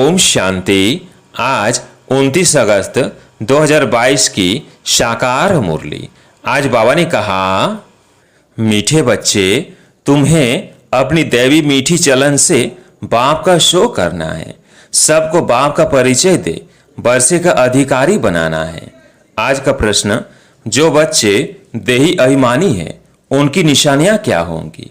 ओम शांति। आज 29 अगस्त 2022 की साकार मुरली। आज बाबा ने कहा, मीठे बच्चे, तुम्हें अपनी दैवी मीठी चलन से बाप का शो करना है। सबको बाप का परिचय दे वर्षे का अधिकारी बनाना है। आज का प्रश्न, जो बच्चे देही अभिमानी हैं उनकी निशानियां क्या होंगी?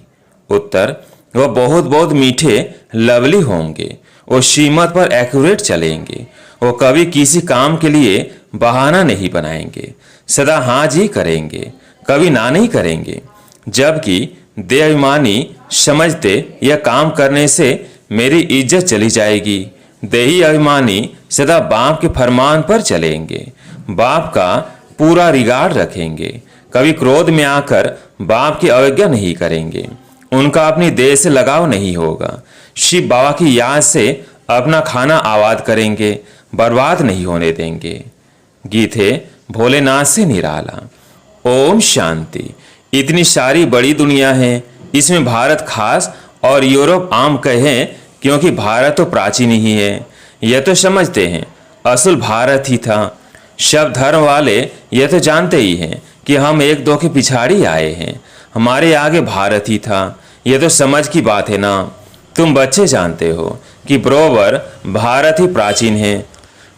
उत्तर, वह बहुत बहुत मीठे लवली होंगे। वो श्रीमत पर एक्यूरेट चलेंगे। वो कभी किसी काम के लिए बहाना नहीं बनाएंगे, सदा हाँ जी करेंगे, कभी ना नहीं करेंगे। जबकि देह अभिमानी समझते यह काम करने से मेरी इज्जत चली जाएगी। देही अभिमानी सदा बाप के फरमान पर चलेंगे, बाप का पूरा रिगार्ड रखेंगे, कभी क्रोध में आकर बाप की अवज्ञा नहीं करेंगे। उनका अपनी देह से लगाव नहीं होगा। शिव बाबा की याद से अपना खाना आबाद करेंगे, बर्बाद नहीं होने देंगे। गीत है भोलेनाथ से निराला। ओम शांति। इतनी सारी बड़ी दुनिया है, इसमें भारत खास और यूरोप आम कहें, क्योंकि भारत तो प्राचीन ही है। यह तो समझते हैं असल भारत ही था। सब धर्म वाले यह तो जानते ही हैं कि हम एक दो के पिछाड़ी आए हैं, हमारे आगे भारत ही था। यह तो समझ की बात है ना। तुम बच्चे जानते हो कि बरोबर भारत ही प्राचीन है।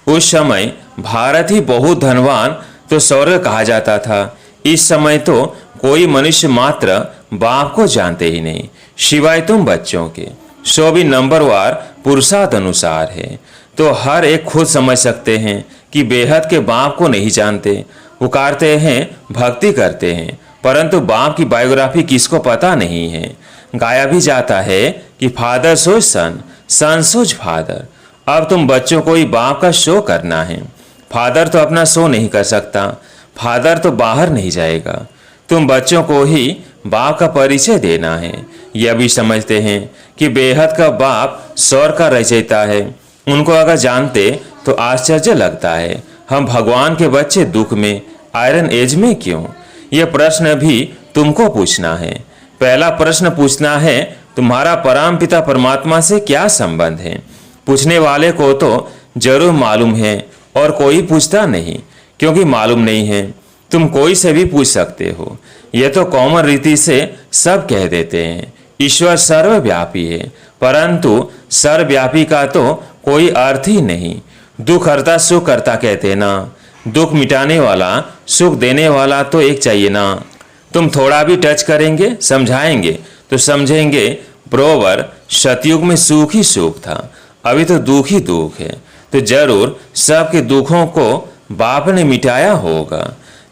उस समय भारत ही बहुत धनवान तो स्वर्ग कहा जाता था। इस समय तो कोई मनुष्य मात्र बाप को जानते ही नहीं, सिवाय तुम बच्चों के। सो भी नंबरवार पुरुषार्थ अनुसार है, तो हर एक खुद समझ सकते हैं कि बेहद के बाप को नहीं जानते। पुकारते हैं, भक्ति करते हैं, परंतु बाप की बायोग्राफी किसको पता नहीं है। गाया भी जाता है कि फादर सोच सन, सन सोच फादर। अब तुम बच्चों को ही बाप का शो करना है। फादर तो अपना शो नहीं कर सकता, फादर तो बाहर नहीं जाएगा। तुम बच्चों को ही बाप का परिचय देना है। यह भी समझते हैं कि बेहद का बाप स्वर्ग का रचयिता है। उनको अगर जानते तो आश्चर्य लगता है, हम भगवान के बच्चे दुख में, आयरन एज में क्यों? यह प्रश्न भी तुमको पूछना है। पहला प्रश्न पूछना है, तुम्हारा परम पिता परमात्मा से क्या संबंध है? पूछने वाले को तो जरूर मालूम है और कोई पूछता नहीं, क्योंकि मालूम नहीं है। तुम कोई से भी पूछ सकते हो। यह तो कॉमन रीति से सब कह देते हैं, ईश्वर सर्वव्यापी है, परंतु सर्वव्यापी का तो कोई अर्थ ही नहीं। दुख हरता सुख करता कहते ना। दुख मिटाने वाला, सुख देने वाला तो एक चाहिए ना। तुम थोड़ा भी टच करेंगे, समझाएंगे तो समझेंगे बरोबर सतयुग में सुख ही सुख था, अभी तो दुख ही दुख है। तो जरूर सबके दुखों को बाप ने मिटाया होगा।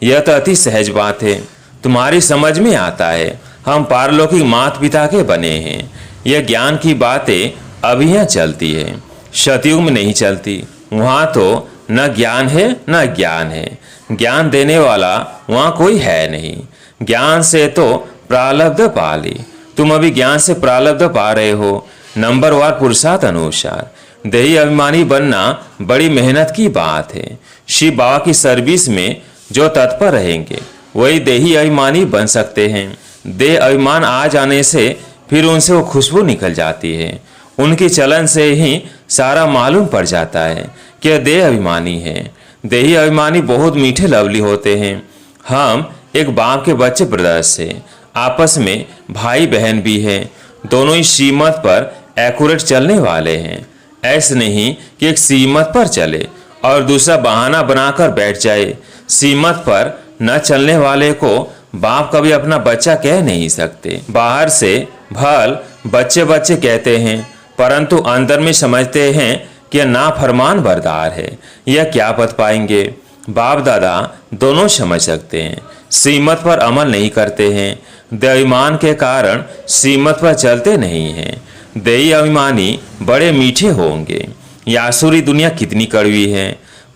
यह तो अति सहज बात है, तुम्हारी समझ में आता है। हम पारलौकिक माता पिता के बने हैं। यह ज्ञान की बातें अभी यहाँ चलती है, सतयुग में नहीं चलती। वहाँ तो न ज्ञान है न ज्ञान है। ज्ञान देने वाला वहाँ कोई है नहीं। ज्ञान से तो प्रारब्ध पा ली। तुम अभी ज्ञान से प्रारब्ध पा रहे हो, नंबरवार पुरुषार्थ अनुसार। देही अभिमानी बनना बड़ी मेहनत की बात है। शिव बाबा की सर्विस में जो तत्पर रहेंगे वही देही अभिमानी बन सकते हैं। देह अभिमान आ जाने से फिर उनसे वो खुशबू निकल जाती है। उनकी चलन से ही सारा मालूम पड़ जाता है कि देह अभिमानी है। देही अभिमानी बहुत मीठे लवली होते हैं। हम एक बाप के बच्चे ब्रदर्स से आपस में भाई बहन भी हैं। दोनों ही श्रीमत पर एक्यूरेट चलने वाले हैं। ऐसे नहीं कि एक श्रीमत पर चले और दूसरा बहाना बनाकर बैठ जाए। श्रीमत पर न चलने वाले को बाप कभी अपना बच्चा कह नहीं सकते। बाहर से भल बच्चे बच्चे कहते हैं, परंतु अंदर में समझते हैं कि ना फरमान बरदार है, यह क्या पद पाएंगे। बाप दादा दोनों समझ सकते हैं, श्रीमत पर अमल नहीं करते हैं। देहाभिमान के कारण श्रीमत पर चलते नहीं हैं। देही अभिमानी बड़े मीठे होंगे। यासुरी दुनिया कितनी कड़वी है।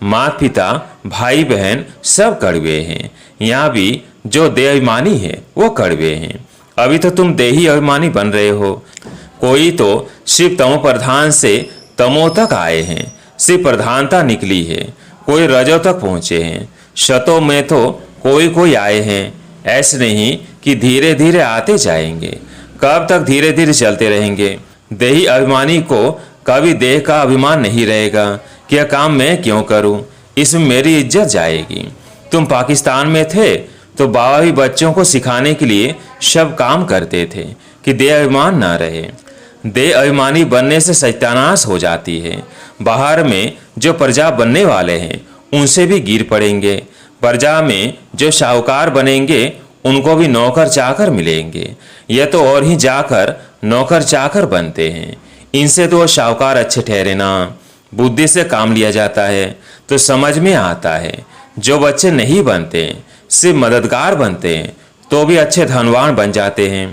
माता पिता भाई बहन सब कड़वे हैं। यहाँ भी जो देह अभिमानी है वो कड़वे हैं। अभी तो तुम देही अभिमानी बन रहे हो। कोई तो शिव तमो प्रधान से तमो तक आए हैं, शिव प्रधानता निकली है। कोई रजो तक पहुँचे हैं। शतों में तो कोई कोई आए हैं। ऐसे नहीं कि धीरे धीरे आते जाएंगे। कब तक धीरे धीरे चलते रहेंगे? देही अभिमानी को कभी देह का अभिमान नहीं रहेगा कि यह काम मैं क्यों करूं, इसमें मेरी इज्जत जाएगी। तुम पाकिस्तान में थे तो बाबा भी बच्चों को सिखाने के लिए सब काम करते थे कि देह अभिमान ना रहे। देह अभिमानी बनने से सत्यानाश हो जाती है। बाहर में जो प्रजा बनने वाले हैं उनसे भी गिर पड़ेंगे। प्रजा में जो साहूकार बनेंगे उनको भी नौकर चाकर मिलेंगे। यह तो और ही जाकर नौकर चाकर बनते हैं। इनसे तो साहूकार अच्छे ठहरे ना। बुद्धि से काम लिया जाता है तो समझ में आता है। जो बच्चे नहीं बनते, सिर्फ मददगार बनते हैं तो भी अच्छे धनवान बन जाते हैं।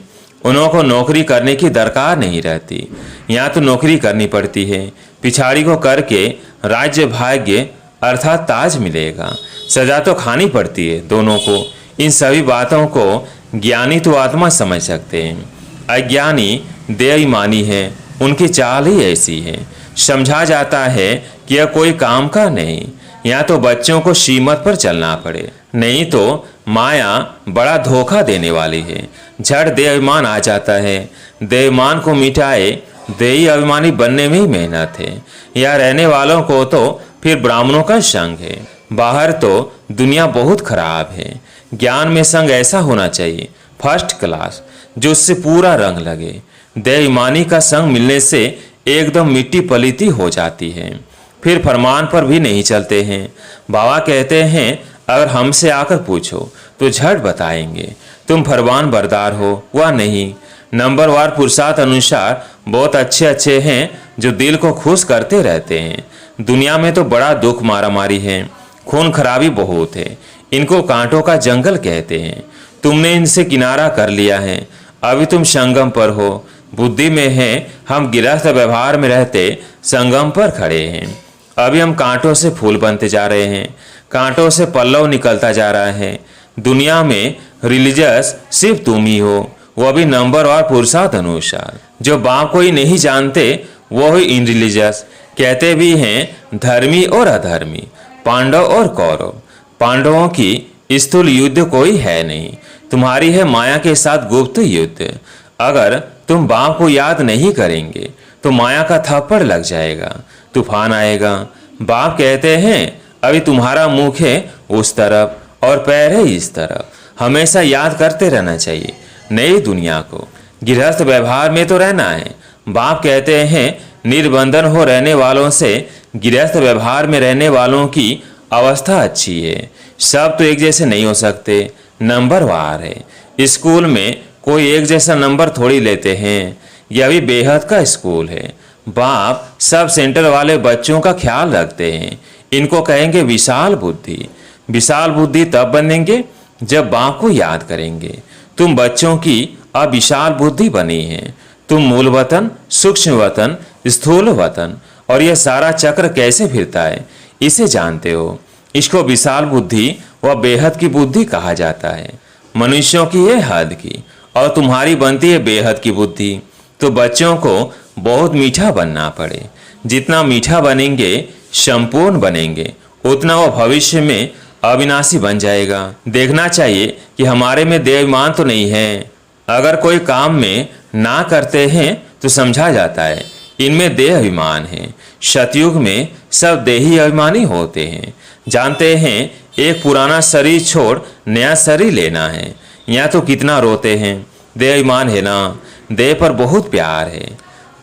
उनको नौकरी करने की दरकार नहीं रहती। यहाँ तो नौकरी करनी पड़ती है। पिछाड़ी को करके राज्य भाग्य अर्थात ताज मिलेगा। सजा तो खानी पड़ती है दोनों को। इन सभी बातों को ज्ञानी तो आत्मा समझ सकते हैं। अज्ञानी देहमानी है, उनकी चाल ही ऐसी है। समझा जाता है कि यह कोई काम का नहीं। यहाँ तो बच्चों को श्रीमत पर चलना पड़े, नहीं तो माया बड़ा धोखा देने वाली है। झट देहाभिमान आ जाता है। देहाभिमान को मिटाए देही अभिमानी बनने में ही मेहनत है। यहाँ रहने वालों को तो फिर ब्राह्मणों का संग है। बाहर तो दुनिया बहुत खराब है। ज्ञान में संग ऐसा होना चाहिए फर्स्ट क्लास, जो उससे पूरा रंग लगे। देहाभिमानी का संग मिलने से एकदम मिट्टी पलीती हो जाती है, फिर फरमान पर भी नहीं चलते हैं। बाबा कहते हैं अगर हमसे आकर पूछो तो झट बताएंगे तुम फरमान बरदार हो व नहीं। नंबरवार पुरुषार्थ अनुसार बहुत अच्छे अच्छे हैं जो दिल को खुश करते रहते हैं। दुनिया में तो बड़ा दुख मारामारी है, खून खराबी बहुत है। इनको कांटों का जंगल कहते हैं। तुमने इनसे किनारा कर लिया है, अभी तुम संगम पर हो। बुद्धि में है हम गृहस्थ व्यवहार में रहते संगम पर खड़े हैं। अभी हम कांटों से फूल बनते जा रहे हैं, कांटों से पल्लव निकलता जा रहा है। दुनिया में रिलीजियस सिर्फ तुम ही हो, वह भी नंबर और पुरुषार्थ अनुसार। जो बाप को ही नहीं जानते वो ही इन रिलीजियस। कहते भी हैं धर्मी और अधर्मी, पांडव और कौरव। पांडवों की स्थूल युद्ध कोई है नहीं, तुम्हारी है माया के साथ गुप्त युद्ध। अगर तुम बाप को याद नहीं करेंगे तो माया का थप्पड़ लग जाएगा, तूफान आएगा। बाप कहते हैं अभी तुम्हारा मुख है उस तरफ और पैर है इस तरफ। हमेशा याद करते रहना चाहिए नई दुनिया को। गृहस्थ व्यवहार में तो रहना है। बाप कहते हैं निर्बंधन हो रहने वालों से गृहस्थ व्यवहार में रहने वालों की अवस्था अच्छी है। सब तो एक जैसे नहीं हो सकते, नंबर वार है। स्कूल में कोई एक जैसा नंबर थोड़ी लेते हैं। यह भी बेहद का स्कूल है। बाप सब सेंटर वाले बच्चों का ख्याल रखते हैं। इनको कहेंगे विशाल बुद्धि। विशाल बुद्धि तब बनेंगे जब बाप को याद करेंगे। तुम बच्चों की अब विशाल बुद्धि बनी है। तुम मूल वतन, सूक्ष्म वतन, स्थूल वतन और यह सारा चक्र कैसे फिरता है इसे जानते हो। इसको विशाल बुद्धि व बेहद की बुद्धि कहा जाता है। मनुष्यों की है हद की और तुम्हारी बनती है बेहद की बुद्धि। तो बच्चों को बहुत मीठा बनना पड़े। जितना मीठा बनेंगे, संपूर्ण बनेंगे, उतना वो भविष्य में अविनाशी बन जाएगा। देखना चाहिए कि हमारे में देहाभिमान तो नहीं है। अगर कोई काम में ना करते हैं तो समझा जाता है इनमें देह अभिमान है। सतयुग में सब देही अभिमानी होते हैं। जानते हैं एक पुराना शरीर छोड़ नया शरीर लेना है। यहाँ तो कितना रोते हैं, देह अभिमान है ना। देह पर बहुत प्यार है।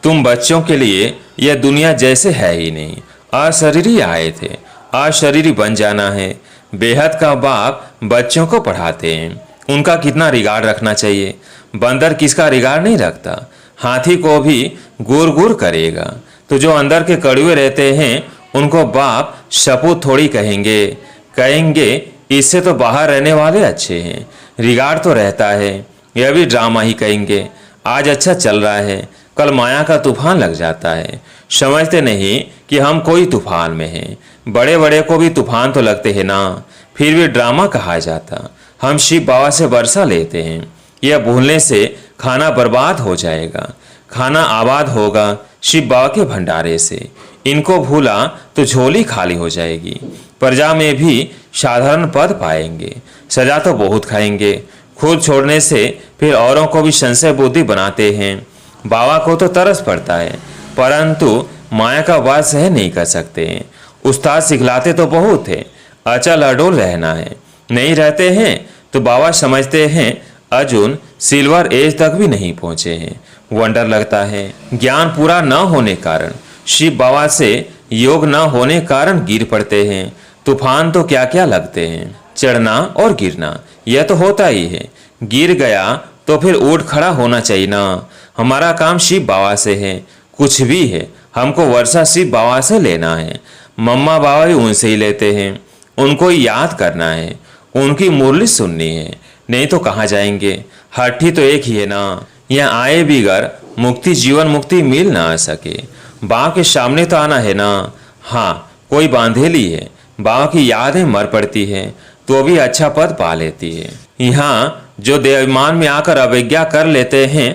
तुम बच्चों के लिए यह दुनिया जैसे है ही नहीं। अशरीरी आए थे, अशरीरी बन जाना है। बेहद का बाप बच्चों को पढ़ाते हैं। उनका कितना रिगार्ड रखना चाहिए। बंदर किसका रिगार्ड नहीं रखता। हाथी को भी गुर गुर करेगा। तो जो अंदर के कड़वे रहते हैं उनको बाप सपूत थोड़ी कहेंगे इससे तो बाहर रहने वाले अच्छे हैं। रिगार्ड तो रहता है। यह भी ड्रामा ही कहेंगे। आज अच्छा चल रहा है, कल माया का तूफान लग जाता है। समझते नहीं कि हम कोई तूफान में हैं। बड़े बड़े को भी तूफान तो लगते हैं ना, फिर भी ड्रामा कहा जाता। हम शिव बाबा से वर्षा लेते हैं। यह भूलने से खाना बर्बाद हो जाएगा। खाना आबाद होगा शिव बाबा के भंडारे से। इनको भूला तो झोली खाली हो जाएगी। प्रजा में भी साधारण पद पाएंगे। सजा तो बहुत खाएंगे। खुद छोड़ने से फिर औरों को भी संशय बुद्धि बनाते हैं। बाबा को तो तरस पड़ता है, परंतु माया का वाद सह नहीं कर सकते हैं। उस्ताद सिखलाते तो बहुत है, अचल अडोल रहना है। नहीं रहते हैं तो बाबा समझते हैं अर्जुन सिल्वर एज तक भी नहीं पहुंचे हैं। वंडर लगता है ज्ञान पूरा न होने कारण, शिव बाबा से योग न होने कारण गिर पड़ते हैं। तूफान तो क्या क्या लगते हैं, चढ़ना और गिरना यह तो होता ही है। गिर गया तो फिर उठ खड़ा होना चाहिए ना। हमारा काम शिव बाबा से है, कुछ भी है हमको वर्षा शिव बाबा से लेना है। मम्मा बाबा भी उनसे ही लेते हैं, उनको ही याद करना है, उनकी मुरली सुननी है, नहीं तो कहाँ जाएंगे। हट्टी तो एक ही है ना, यहाँ आए बिगर मुक्ति जीवन मुक्ति मिल ना सके। बाप के सामने तो आना है ना। हाँ कोई बांधेली है, बाबा की यादें मर पड़ती है तो भी अच्छा पद पा लेती है। यहाँ जो देवाभिमान में आकर अवज्ञा कर लेते हैं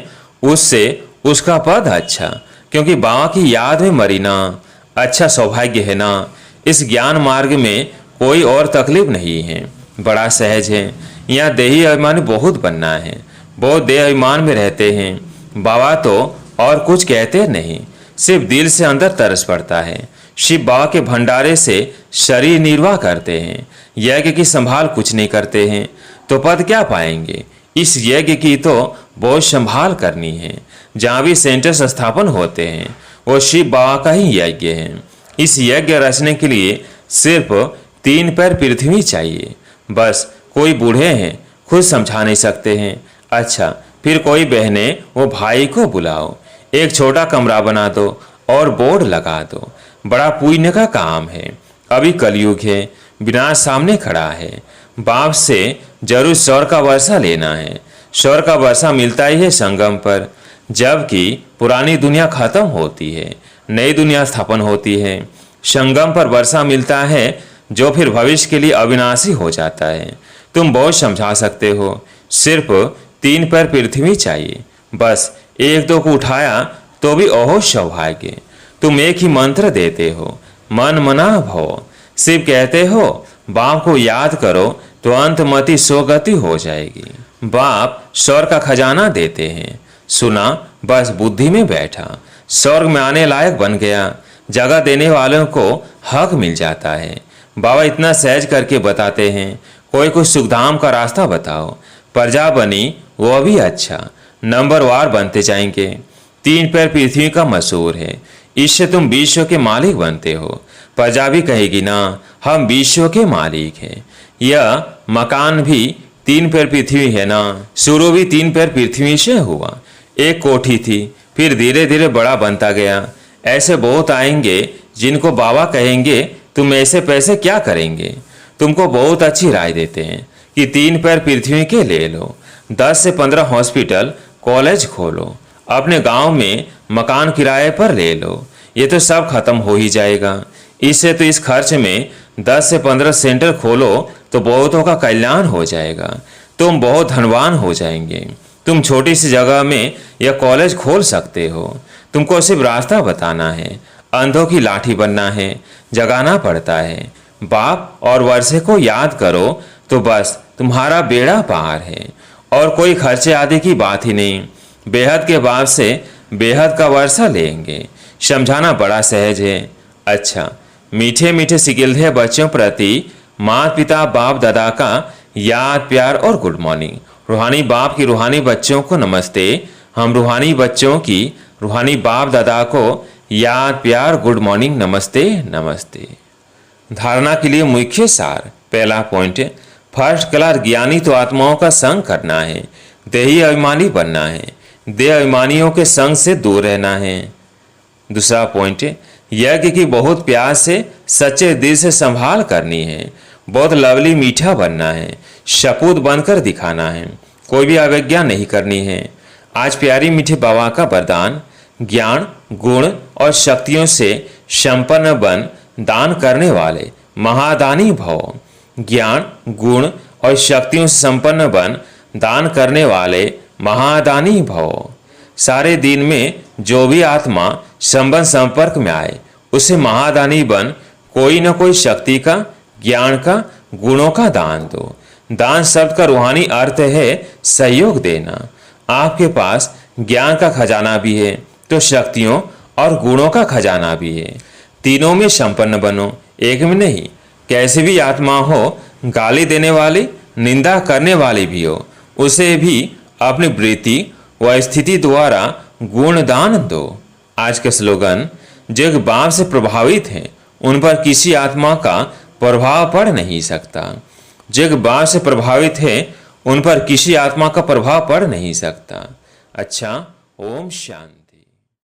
उससे उसका पद अच्छा, क्योंकि बाबा की याद में मरी ना। अच्छा सौभाग्य है ना। इस ज्ञान मार्ग में कोई और तकलीफ नहीं है, बड़ा सहज है। यहाँ देही अभिमानी बहुत बनना है, बहुत देह अभिमान में रहते हैं। बाबा तो और कुछ कहते नहीं, सिर्फ दिल से अंदर तरस पड़ता है। शिव बाबा के भंडारे से शरीर निर्वाह करते हैं, यज्ञ की संभाल कुछ नहीं करते हैं तो पद क्या पाएंगे। इस यज्ञ की तो बहुत संभाल करनी है। जहाँ भी सेंटर स्थापन होते हैं वो शिव बाबा का ही यज्ञ है। इस यज्ञ रचने के लिए सिर्फ 3 पैर पृथ्वी चाहिए बस। कोई बूढ़े हैं खुद समझा नहीं सकते हैं। अच्छा फिर कोई बहने वो भाई को बुलाओ, एक छोटा कमरा बना दो और बोर्ड लगा दो। बड़ा पुण्य का काम है। अभी कलयुग है, विनाश सामने खड़ा है। बाप से जरूर स्वर का वर्षा लेना है। स्वर का वर्षा मिलता ही है संगम पर, जबकि पुरानी दुनिया खत्म होती है, नई दुनिया स्थापन होती है। संगम पर वर्षा मिलता है जो फिर भविष्य के लिए अविनाशी हो जाता है। तुम बहुत समझा सकते हो, सिर्फ 3 पैर पृथ्वी चाहिए बस। 1-2 को उठाया तो भी ओहो सौभाग्य। तुम एक ही मंत्र देते हो, मन मना भव। शिव कहते हो बाप को याद करो तो अंतमति सोगति हो जाएगी। बाप स्वर्ग का खजाना देते हैं, सुना बस बुद्धि में बैठा, स्वर्ग में आने लायक बन गया। जगह देने वालों को हक मिल जाता है। बाबा इतना सहज करके बताते हैं, कोई कुछ सुखधाम का रास्ता बताओ। प्रजा बनी वो भी अच्छा, नंबरवार बनते जाएंगे। 3 पैर पृथ्वी का मशहूर है, इससे तुम विश्व के मालिक बनते हो। प्रजा भी कहेगी ना हम विश्व के मालिक हैं। यह मकान भी 3 पैर पृथ्वी है ना। शुरू भी 3 पैर पृथ्वी से हुआ। एक कोठी थी, फिर धीरे धीरे बड़ा बनता गया। ऐसे बहुत आएंगे जिनको बाबा कहेंगे तुम ऐसे पैसे क्या करेंगे। तुमको बहुत अच्छी राय देते हैं कि 3 पैर पृथ्वी के ले लो, 10 से 15 हॉस्पिटल कॉलेज खोलो, अपने गांव में मकान किराए पर ले लो। ये तो सब खत्म हो ही जाएगा। इससे तो इस खर्च में 10 से 15 सेंटर खोलो तो बहुतों का कल्याण हो जाएगा। तुम बहुत धनवान हो जाएंगे। तुम छोटी सी जगह में यह कॉलेज खोल सकते हो। तुमको सिर्फ रास्ता बताना है, अंधों की लाठी बनना है, जगाना पड़ता है। बाप और वर्षे को याद करो तो बस तुम्हारा बेड़ा पार है। और कोई खर्चे आदि की बात ही नहीं। बेहद के बाप से बेहद का वर्षा लेंगे। समझाना बड़ा सहज है। अच्छा मीठे मीठे सिकिल्धे बच्चों प्रति माता पिता बाप दादा का याद प्यार और गुड मॉर्निंग। रूहानी बाप की रूहानी बच्चों को नमस्ते। हम रूहानी बच्चों की रूहानी बाप दादा को याद प्यार गुड मॉर्निंग नमस्ते नमस्ते। धारणा के लिए मुख्य सार। पहला पॉइंट, फर्स्ट क्लास ज्ञानी तो आत्माओं का संग करना है, देही अभिमानी बनना है, देह अभिमानियों के संग से दूर रहना है। दूसरा पॉइंट, यज्ञ की बहुत प्यार से सच्चे दिल से संभाल करनी है, बहुत लवली मीठा बनना है, शपूत बनकर दिखाना है, कोई भी अवज्ञा नहीं करनी है। आज प्यारी मीठे बाबा का वरदान, ज्ञान गुण और शक्तियों से संपन्न बन दान करने वाले महादानी भव। ज्ञान गुण और शक्तियों से संपन्न बन दान करने वाले महादानी भव। सारे दिन में जो भी आत्मा संबंध संपर्क में आए उसे महादानी बन कोई न कोई शक्ति का, ज्ञान का, गुणों का दान दो। दान शब्द का रूहानी अर्थ है सहयोग देना। आपके पास ज्ञान का खजाना भी है तो शक्तियों और गुणों का खजाना भी है। तीनों में संपन्न बनो, एक में नहीं। कैसी भी आत्मा हो, गाली देने वाली, निंदा करने वाली भी हो, उसे भी अपनी वृत्ति व स्थिति द्वारा गुणदान दो। आज का स्लोगन, जो भाव से प्रभावित हैं उन पर किसी आत्मा का प्रभाव पड़ नहीं सकता। जो भाव से प्रभावित है उन पर किसी आत्मा का प्रभाव पड़ नहीं सकता। अच्छा, ओम शांति।